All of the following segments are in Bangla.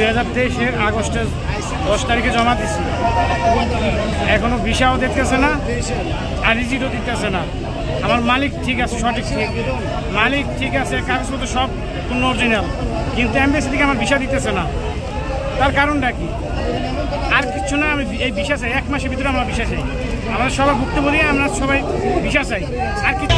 2023-এর আগস্টের 10 তারিখে জমা দিছি, এখনো ভিসাও দেখতেছে না, আর রিজিটও দিতেছে না। আমার মালিক ঠিক আছে, সঠিক ঠিক মালিক ঠিক আছে, কাগজপত্র সব পূর্ণ অরিজিনাল, কিন্তু এমবেসি থেকে আমার ভিসা দিতেছে না। তার কারণটা কি? আর কিছু না, আমি এই ভিসা চাই, 1 মাসের ভিতরে আমার ভিসা চাই। আমরা সবাই ভুক্তভোগী, আমরা সবাই ভিসা চাই। আর কিছু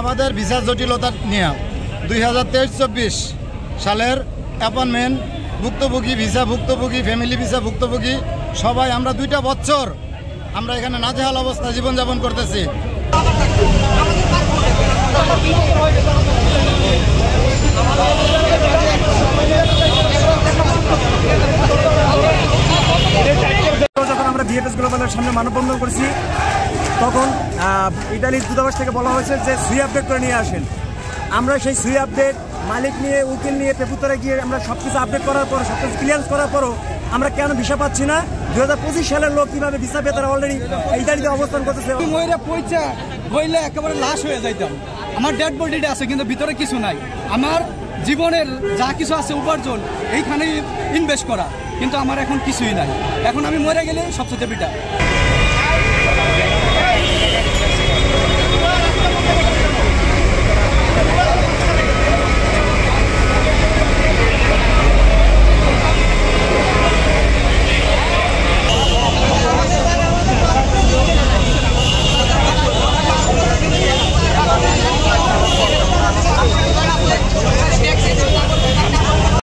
আমাদের ভিসা জটিলতা নিয়ে 2023-24 সালের অ্যাপয়েন্টমেন্ট ভুক্তভোগী, ভিসা ভুক্তভোগী, ফ্যামিলি ভিসা ভুক্তভোগী সবাই আমরা 2টা বছর আমরা এখানে নাজেহাল অবস্থা জীবনযাপন করতেছি। যখন আমরা বিএফএস গ্লোবালের সামনে মানববন্ধন করছি, তখন ইতালির দূতাবাস থেকে বলা হয়েছে যে সুই আপডেট করে নিয়ে আসেন। আমরা সেই সুই আপডেট মালিক নিয়ে, উকিল নিয়ে, পেপুতরে গিয়ে আমরা সব কিছু আপডেট করার পর, সব কিছু ক্লিয়ারেন্স করার পরও আমরা কেন ভিসা পাচ্ছি না? 2025 সালের লোক কিভাবে ভিসা পেয়ে তারা অলরেডি ইতালিতে অবস্থান করতেছে। ময়রা পয়সা হইলে একেবারে লাশ হয়ে যাইতাম। আমার ডেড বডিটা আছে, কিন্তু ভিতরে কিছু নাই। আমার জীবনের যা কিছু আছে উপার্জন এইখানেই ইনভেস্ট করা, কিন্তু আমার এখন কিছুই নাই। এখন আমি মরে গেলে সবচেয়ে বেটার।